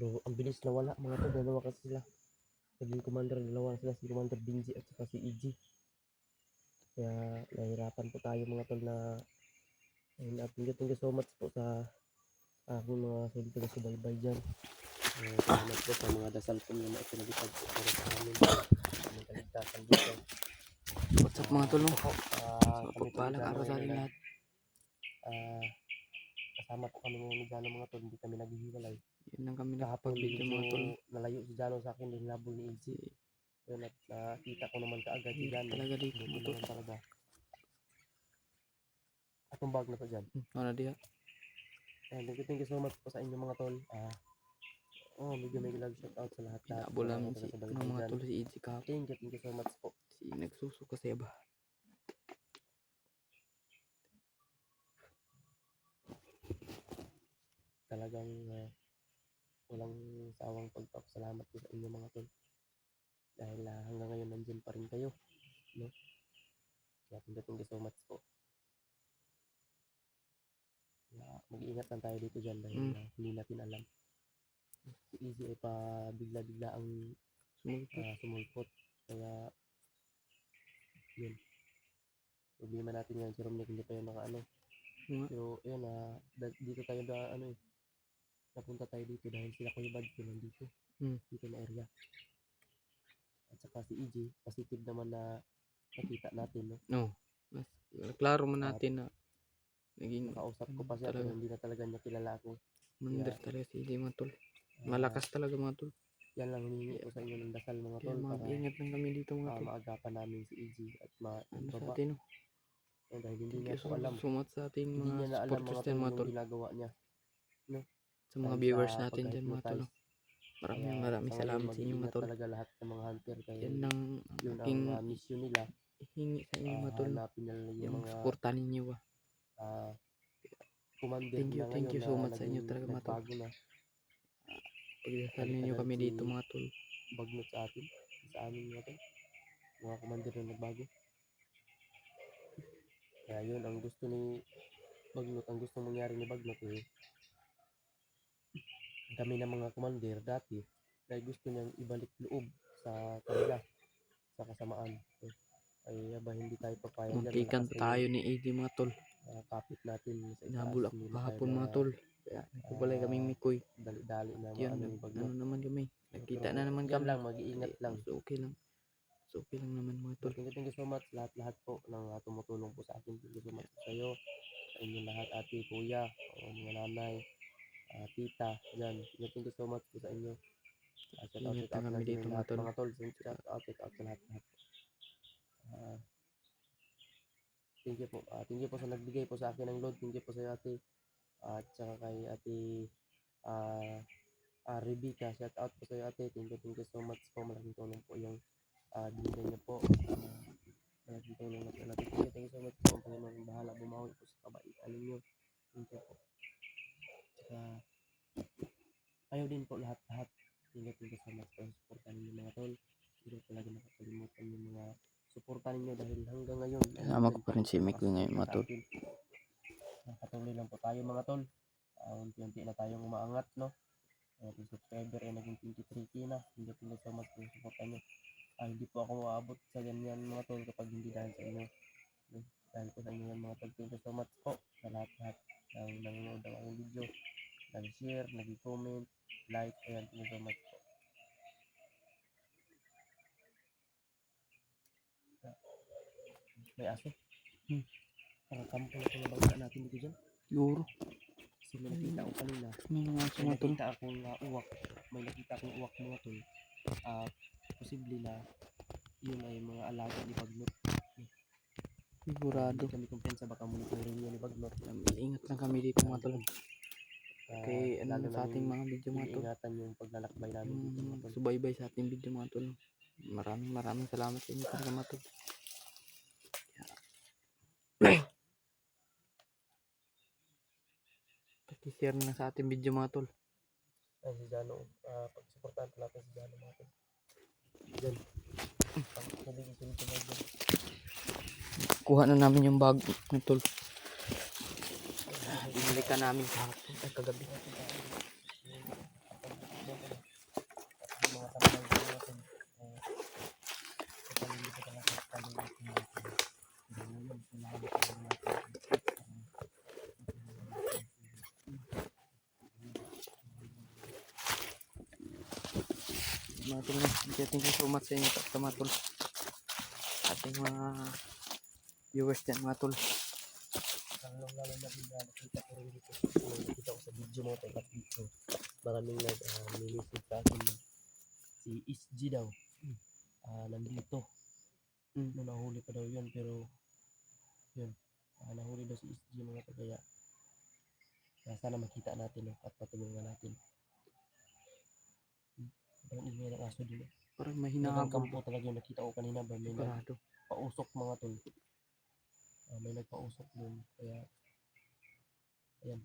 So, ang bilis na wala mga tol, dalawa kasi sila. Naging commander, dalawa sila, si Commander Benji at saka si EG. Kaya nahirapan po tayo mga tol na ayun, at thank you so much po sa aking mga solid subaybay dyan. Salamat po sa mga dasal po na itinagitag po para sa amin. Aming kaligtasan dito. What's up mga tol, no? Kami po Pagpalang araw sa atin lahat. Kasama po kami ngayon ni Jano mga tol, hindi kami naghihiwalay. Yun lang kami Kahapon nakapag-video medyo mga tol. nalayo si Jano sa akin, hinabol ni EG. Yun, at nakita ko naman kaagad si Jano. Talaga dito mga tol. Talaga. Atong bag na to dyan. Ano diya? And thank you so much po sa inyo mga tol. Medyo may love shout out sa lahat. Pinabol namin si mga tol, si EG kahapon. Thank you so much po. Si nagsuso kasi ba? Talagang walang sawang pagpapasalamat po sa inyo mga tol. Dahil hanggang ngayon nandiyan pa rin kayo. No? Kaya thank you so much po. Mag-iingat lang tayo dito dyan dahil hindi natin alam. Si Easy ay pa bigla-bigla ang sumulpot. Kaya yun. Problema natin yan si Romnick, hindi pa yun nakaano. Pero yun dito tayo napunta tayo dito dahil sila Kuya Bad ko nandito. Dito na area. At saka si EJ, positive naman na nakita natin, no? Mas klaro mo natin na naging nakausap ko pa siya pero hindi na talaga niya kilala ako. Mandar talaga si EJ mga tol. Malakas talaga mga tol. Yan lang humingi ko sa inyo ng dasal mga tol. Kaya mag-ingat lang kami dito mga tol. Maagapan namin si EJ at sa atin, no? Dahil hindi niya po alam. Sumat sa ating mga supporters din mga tol. Ginagawa niya. No? Sa mga viewers natin dyan mga tol. Maraming salamat sa inyo mga tol. Talaga lahat ng mga hunter. Yan lang aking mission nila. Hingi sa inyo mga tol. Yung supportan ninyo ba. Thank you so much sa inyo talaga mga tol. Pagdasal ninyo kami dito mga tol. Bagnot sa atin. Sa amin mga tol. Mga commander na nagbago. Kaya yun ang gusto ni Bagnot. Ang gusto mangyari ni Bagnot kami ng mga commander dati dahil gusto niyang ibalik loob sa kanila sa kasamaan. Ay hindi tayo papayag. Muntikan pa tayo ni AD mga tol. Kapit natin sa inabol ako kahapon mga tol. Kaya nagkubalay kaming mikoy. Dali-dali na yun, ano naman kami. Nagkita na naman kami. Lang, mag-iingat lang. So okay lang. So okay lang naman mga tol. Thank you so much lahat po ng tumutulong po sa akin. Thank you so much sa iyo. Sa inyo lahat, ate, kuya, mga nanay, tita, dyan. Thank you so much po sa inyo. Ingat na kami dito mga tol. Mga tol, shout out sa lahat. Thank you po. Thank you po sa nagbigay po sa akin ng load. Thank you po sa ate. At saka kay ate Rebecca. Shout out po sa iyo ate. Thank you so much po. Malaking tulong po yung binigay niyo po. Malaking tulong na po natin. Thank you so much po. Ang Panginoon bahala bumawi po sa kabaitan ninyo. Thank you po. Saka kayo din po lahat-lahat. Thank you so much po. Supportan ninyo mga tol. Hindi ko talaga nakakalimutan yung mga suportahan ninyo dahil hanggang ngayon kasama ko pa rin si Mikoy ngayon mga tol. Patuloy lang po tayo mga tol. Unti-unti na tayong umaangat, no? Yung subscriber ay naging 23k na. Thank you so much po yung suportahan nyo. Hindi po ako maabot sa ganyan mga tol kapag hindi dahil sa inyo. Dahil po sa inyo yan mga tol. Thank you so much po sa lahat-lahat ng nanonood ng aking video. Nag-share, nag-comment, like, ayan, thank you so much po. May aso. Nakakampo na mga bangka natin dito dyan. Siguro. Kasi may nakita ako kanina. May nakita akong uwak. May nakita akong uwak mga tol. Posible na yun ay mga alaga ni Bagnot. Sigurado. Hindi kami kumpensa baka monitoring yun ni Bagnot. Ingat lang kami dito mga tol. Okay, ano sa ating mga video mga tol. Ingatan yung paglalakbay namin dito mga tol. Subaybay sa ating video mga tol. Maraming salamat sa inyo talaga mga tol. Pag-share na sa ating video mga tol. Si Jano, pag-supportan natin si Jano mga tol. Diyan. Kuha na namin yung bag mga tol. Binalikan namin kahapon ay kagabi. mga tol. Thank you so much sa inyo mga tol. Ating mga viewers dyan mga tol. Lalo na din na nakita ko rin dito. Nakita ko sa video mo tayo dito. Maraming nag-message sa akin. Si SG daw. Nandito. No, nahuli pa daw yun, pero yun. Nahuli daw si SG mga to, kaya sana makita natin at patulungan natin. Parang ingay ng aso din. Parang may Hinahabol hinahabol. kampo talaga yung nakita ko kanina ba, may Sigurado. nagpausok mga tol. May nagpausok dun, kaya ayan.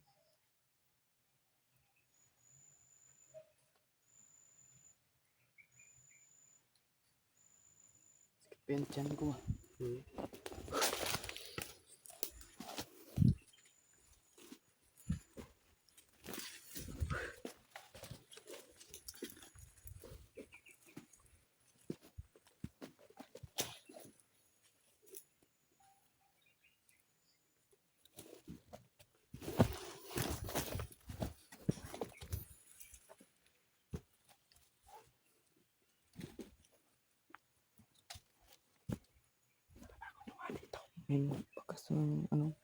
Pensiyan ko ba? May bakas ng ano.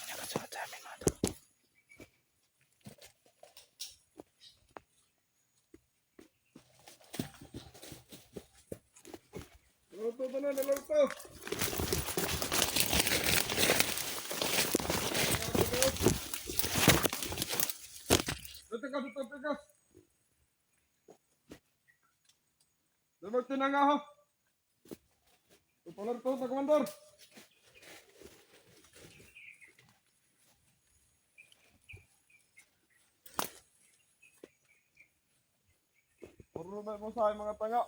Nakasuot sa amin mga tol. Tegas. Dapat tinangga ho. Tupolar to, Komandor. Puro ba mo sa mga tanga?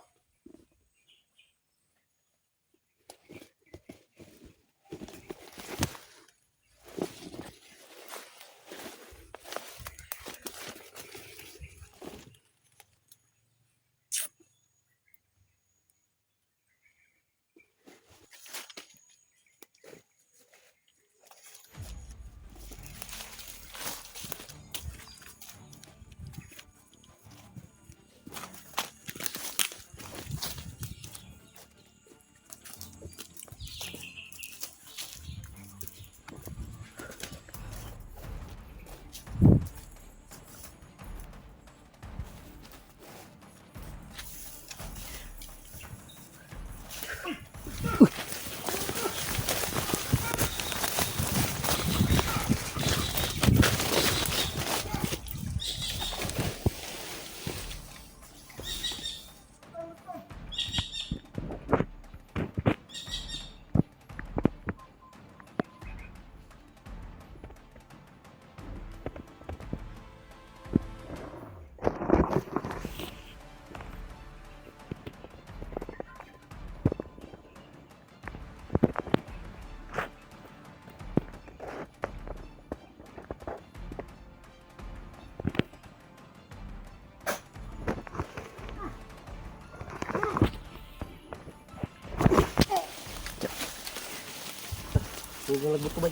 Huwag lang lagbot ko ba?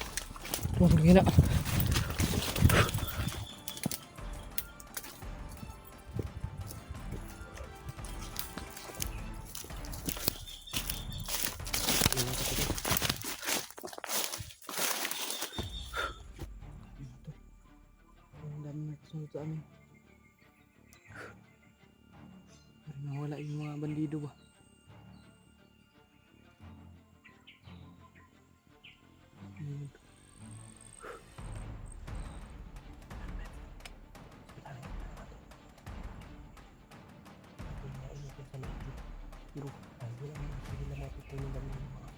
Wah, bergina. Ang dami nagkasunod sa amin. Parang nawala yung mga bandido ba? Ayun. Bro, Hindi na matutulong kami ng mga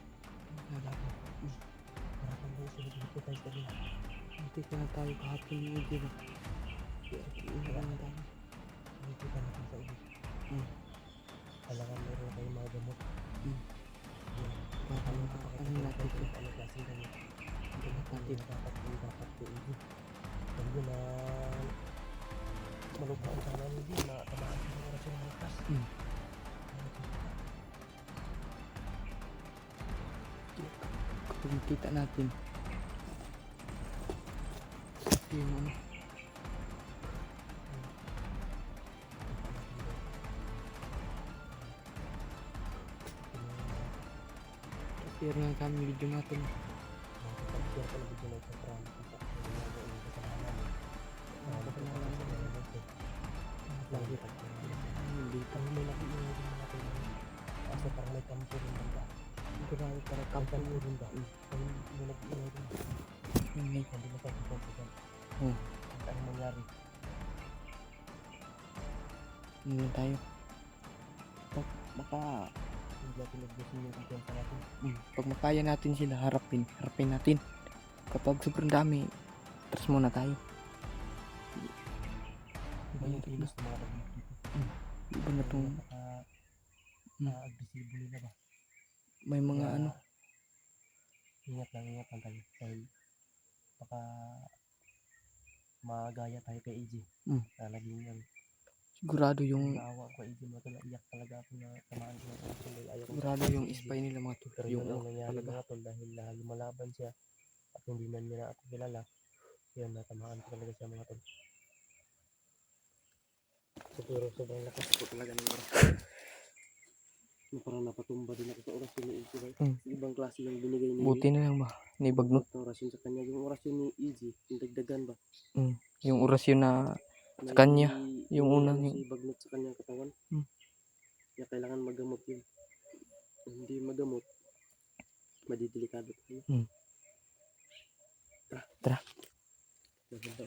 nalaman. maraming daw sila dito tayo kanina. Hindi ka na tayo kahapon yung hindi ba? Iiwan na tayo. Dito ka natin sa ulit. Kailangan meron kayong mga gamot. Baka ano natin ito. Ano klaseng gamot? Gamot natin. Dapat ko ulit. Hindi na malughaan sana hindi na tamaan sa mga rasyon. lakas. Hmm. Kapag kita natin yung ano, share nga kami video natin. Share ko na video na ito para makita ko yung ginagawa yung kasalanan. Kasalanan sa mga ito. Lagi pag Hindi pa. Ang may nakiingay din mga tayo. Kasi parang may kampo rin banda. Grabe para May kampo. kampo rin ba? May nakiingay din. Hindi na tayo kampo dyan. Hmm. Ano mangyari? Ano lang tayo. Baka Hindi natin nagbusin yung kumpiyansa natin. pag makaya natin sila, harapin natin. Kapag sobrang dami, atras muna tayo. Iba yung kilos ng mga taglit dito. Iba na tong Napaka-agresibo nila ba? may mga Kaya, ano, ingat lang tayo. Dahil baka magaya tayo kay AJ. Naging yan. sigurado yung Naawa ko kay AJ mo ito. Naiyak talaga ako na tamaan ko ng action. Ayaw ko sigurado yung spy nila mga tol. Pero Yung yun ang nangyari talaga. mga tol dahil lumalaban siya at hindi man niya ako kilala. Yun, natamaan ko talaga siya mga tol. Siguro sobrang lakas ko talaga ng oras. Parang napatumba din ako sa orasyon ni EG. Ibang klase yung binigay ni Buti na lang ba, nibagnot. na orasyon sa kanya. Yung orasyon ni EG, yung dagdagan ba? Yung orasyon na May kanya, yung may unang ano yung- si bagnot sa kanyang katawan. Kaya kailangan magamot yun. Kung hindi magamot, madidelikado tayo. Tara. Maganda.